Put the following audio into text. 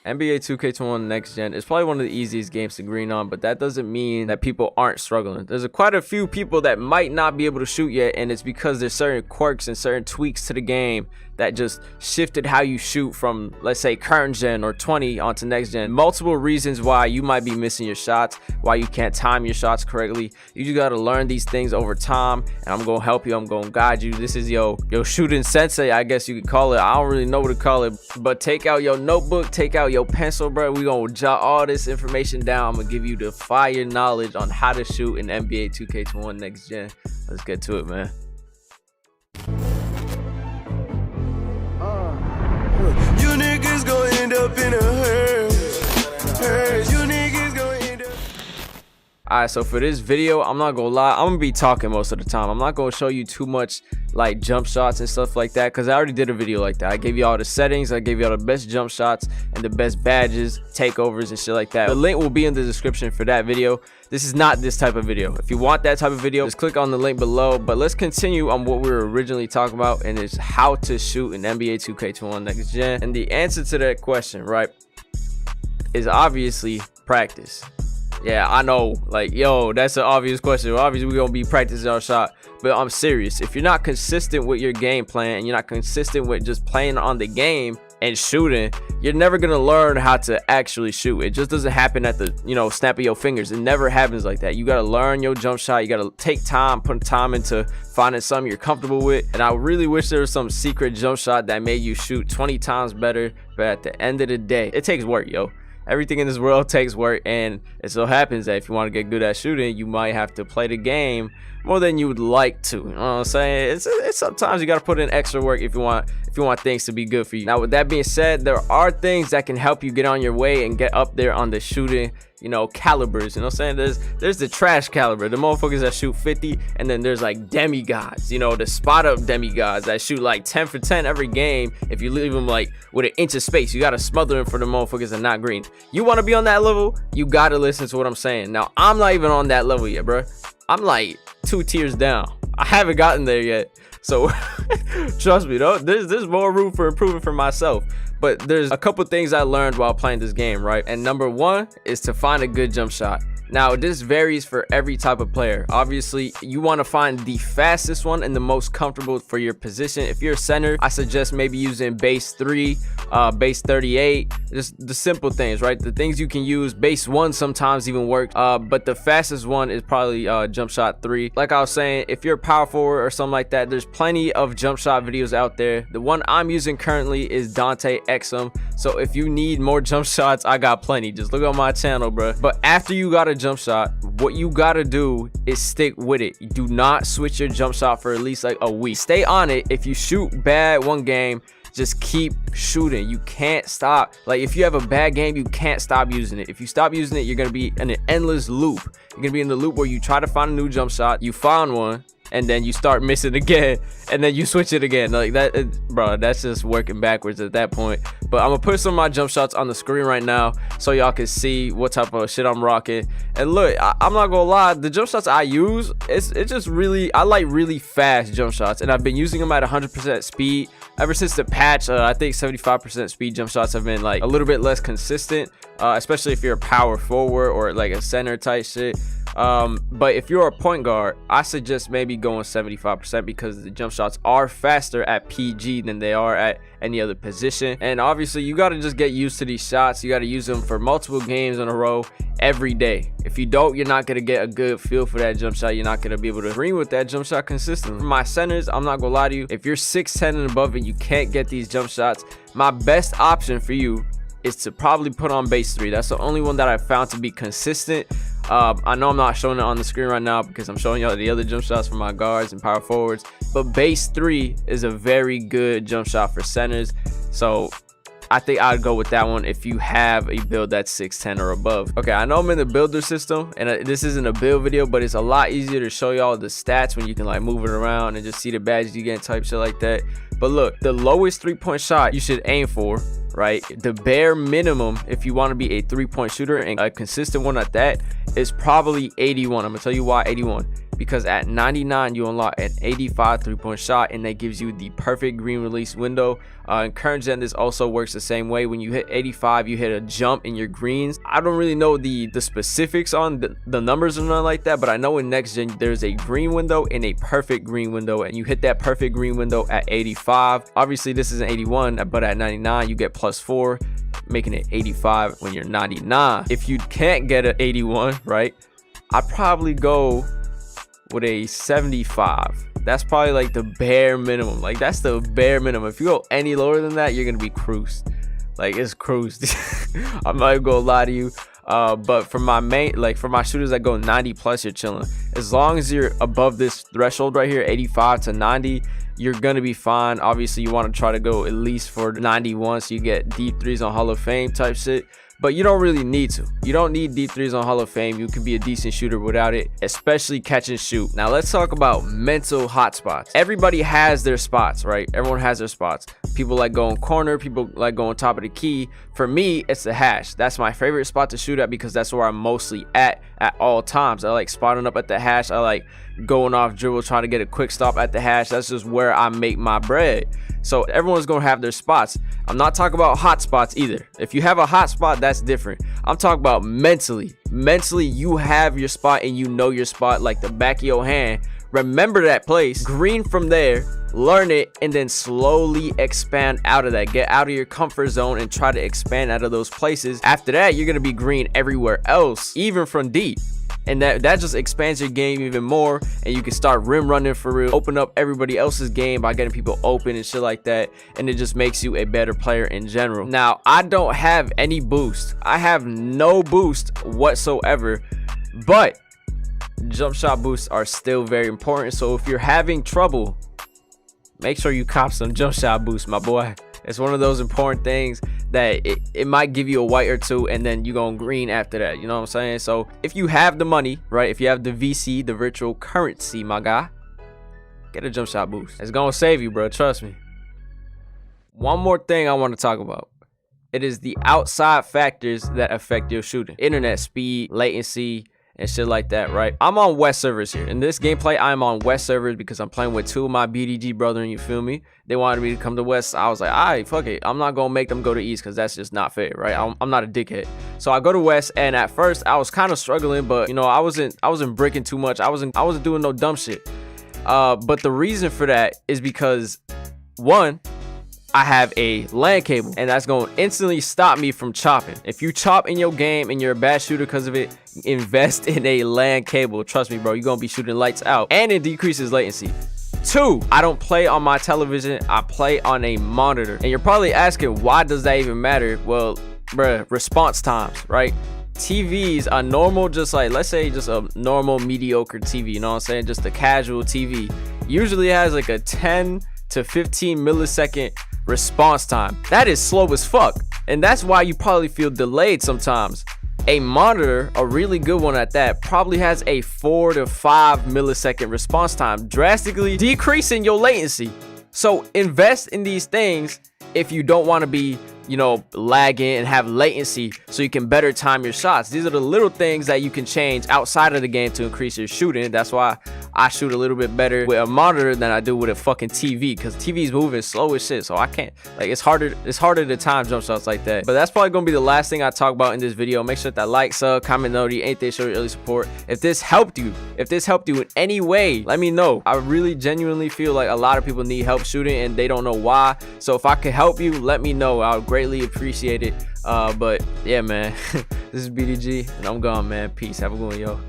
NBA 2K21 Next Gen is probably one of the easiest games to green on, but that doesn't mean that people aren't struggling. There's quite a few people that might not be able to shoot yet, and it's because there's certain quirks and certain tweaks to the game that just shifted how you shoot from, let's say, current gen or 20 onto next gen. Multiple reasons why you might be missing your shots, why you can't time your shots correctly. You just gotta learn these things over time, and I'm gonna help you. I'm gonna guide you. This is your shooting sensei, I guess you could call it. I don't really know what to call it, but take out your notebook, take out your pencil, bro. We gonna jot all this information down. I'm gonna give you the fire knowledge on how to shoot in NBA 2K21 Next Gen. Let's get to it, man. You niggas gon' end up in a hearse. You niggas gon' end up. Alright, so for this video, I'm not gonna lie, I'm gonna be talking most of the time. I'm not gonna show you too much like jump shots and stuff like that, because I already did a video like that. I gave you all the settings, I gave you all the best jump shots and the best badges, takeovers and shit like that. The link will be in the description for that video. This is not this type of video. If you want that type of video, just click on the link below. But let's continue on what we were originally talking about, and it's how to shoot in NBA 2K21 Next Gen. And the answer to that question, right, is obviously practice. Yeah, I know, like, yo, that's an obvious question. Obviously, we're gonna be practicing our shot, but I'm serious. If you're not consistent with your game plan and you're not consistent with just playing on the game and shooting, you're never gonna learn how to actually shoot. It just doesn't happen at the, snap of your fingers. It never happens like that. You gotta learn your jump shot. You gotta take time, put time into finding something you're comfortable with. And I really wish there was some secret jump shot that made you shoot 20 times better. But at the end of the day, it takes work, yo. Everything in this world takes work, and it so happens that if you want to get good at shooting, you might have to play the game more than you would like to. You know what I'm saying? It's sometimes you got to put in extra work if you want things to be good for you. Now, with that being said, there are things that can help you get on your way and get up there on the shooting, calibers. You know what I'm saying? There's the trash caliber, the motherfuckers that shoot 50, and then there's like demigods, the spot up demigods that shoot like 10 for 10 every game. If you leave them like with an inch of space, you gotta smother them for the motherfuckers that not green. You want to be on that level, you gotta listen to what I'm saying. Now, I'm not even on that level yet, bro. I'm like 2 tiers down. I haven't gotten there yet, so trust me, though, there's more room for improvement for myself. But there's a couple things I learned while playing this game, right? And number one is to find a good jump shot. Now, this varies for every type of player. Obviously, you want to find the fastest one and the most comfortable for your position. If you're a center, I suggest maybe using base 3, base 38, just the simple things, right? The things you can use. Base 1 sometimes even works, but the fastest one is probably jump shot 3. Like I was saying, if you're a power forward or something like that, there's plenty of jump shot videos out there. The one I'm using currently is Dante Exum. So if you need more jump shots, I got plenty. Just look on my channel, bro. But after you got a jump shot, what you gotta do is stick with it. You do not switch your jump shot for at least like a week. Stay on it. If you shoot bad one game, just keep shooting. You can't stop. Like, if you have a bad game, you can't stop using it. If you stop using it, you're gonna be in an endless loop. You're gonna be in the loop where you try to find a new jump shot, you found one, and then you start missing again, and then you switch it again. Like that, bro, that's just working backwards at that point. But I'm gonna put some of my jump shots on the screen right now so y'all can see what type of shit I'm rocking. And look, I'm not gonna lie, the jump shots I use, it's just really, I like really fast jump shots, and I've been using them at 100% speed ever since the patch. I think 75% speed jump shots have been like a little bit less consistent, especially if you're a power forward or like a center type shit. But if you're a point guard, I suggest maybe going 75% because the jump shots are faster at PG than they are at any other position. And obviously, you got to just get used to these shots. You got to use them for multiple games in a row every day. If you don't, you're not going to get a good feel for that jump shot. You're not going to be able to green with that jump shot consistently. For my centers, I'm not going to lie to you. If you're 6'10 and above and you can't get these jump shots, my best option for you is to probably put on base 3. That's the only one that I found to be consistent. I know I'm not showing it on the screen right now because I'm showing y'all the other jump shots for my guards and power forwards, but base 3 is a very good jump shot for centers. So I think I'd go with that one if you have a build that's 6'10 or above. Okay, I know I'm in the builder system, and this isn't a build video, but it's a lot easier to show y'all the stats when you can like move it around and just see the badges you get, type shit like that. But look, the lowest 3-point shot you should aim for, right, the bare minimum if you want to be a 3-point shooter and a consistent one at that, is probably 81. I'm gonna tell you why 81. because at 99 you unlock an 85 3-point shot, and that gives you the perfect green release window. In current gen, this also works the same way. When you hit 85, you hit a jump in your greens. I don't really know the specifics on the numbers or nothing like that, but I know in next gen there's a green window and a perfect green window, and you hit that perfect green window at 85. Obviously this is an 81, but at 99 you get +4, making it 85 when you're 99. If you can't get an 81, right, I'd probably go with a 75. That's probably like the bare minimum. Like, that's the bare minimum. If you go any lower than that, you're gonna be cruised. Like, it's cruised. I'm not gonna lie to you. But for my main, like for my shooters that go 90 plus, you're chilling. As long as you're above this threshold right here, 85 to 90, you're gonna be fine. Obviously you want to try to go at least for 91 so you get deep threes on Hall of Fame type shit, but you don't really need to. You don't need deep threes on Hall of Fame. You can be a decent shooter without it, especially catch and shoot. Now let's talk about mental hotspots. Everybody has their spots, right? Everyone has their spots. People like going corner, people like going top of the key. For me, it's the hash. That's my favorite spot to shoot at because that's where I'm mostly at all times. I like spotting up at the hash. I like going off dribble, trying to get a quick stop at the hash. That's just where I make my bread. So everyone's gonna have their spots. I'm not talking about hot spots either. If you have a hot spot, that's different. I'm talking about mentally. Mentally, you have your spot and you know your spot like the back of your hand. Remember that place, green from there, learn it, and then slowly expand out of that. Get out of your comfort zone and try to expand out of those places. After that, you're gonna be green everywhere else, even from deep. And that just expands your game even more, and you can start rim running for real, open up everybody else's game by getting people open and shit like that, and it just makes you a better player in general. Now, I don't have any boost. I have no boost whatsoever, but jump shot boosts are still very important. So if you're having trouble, make sure you cop some jump shot boosts, my boy. It's one of those important things that it might give you a white or two, and then you going green after that. You know what I'm saying? So if you have the money, right, if you have the VC, the virtual currency, my guy, get a jump shot boost. It's gonna save you, bro, trust me. One more thing I want to talk about. It is the outside factors that affect your shooting. Internet speed, latency, and shit like that, right? I'm on West servers here. In this gameplay, I'm on West servers because I'm playing with two of my BDG brethren, you feel me? They wanted me to come to West. I was like, all right, fuck it. I'm not gonna make them go to East because that's just not fair, right? I'm not a dickhead. So I go to West, and at first I was kind of struggling, but you know, I wasn't bricking too much. I wasn't doing no dumb shit. But the reason for that is because, one, I have a LAN cable, and that's going to instantly stop me from chopping. If you chop in your game and you're a bad shooter because of it, invest in a LAN cable. Trust me, bro, you're going to be shooting lights out, and it decreases latency. Two, I don't play on my television. I play on a monitor. And you're probably asking, why does that even matter? Well, bruh, response times, right? TVs are normal, just like, let's say just a normal mediocre TV, you know what I'm saying? Just a casual TV. Usually has like a 10 to 15 millisecond response time. That is slow as fuck, and that's why you probably feel delayed sometimes. A monitor, a really good one at that, probably has a 4 to 5 millisecond response time, drastically decreasing your latency. So invest in these things if you don't want to be, you know, lagging and have latency, so you can better time your shots. These are the little things that you can change outside of the game to increase your shooting. That's why I shoot a little bit better with a monitor than I do with a fucking TV, because TV's moving slow as shit, so I can't, like, it's harder to time jump shots like that. But that's probably gonna be the last thing I talk about in this video. Make sure that like, sub, comment, noti, anything show your early support. If this helped you in any way, let me know. I really genuinely feel like a lot of people need help shooting and they don't know why. So if I could help you, let me know. I would greatly appreciate it. But yeah, man, this is BDG and I'm gone, man. Peace. Have a good one, yo.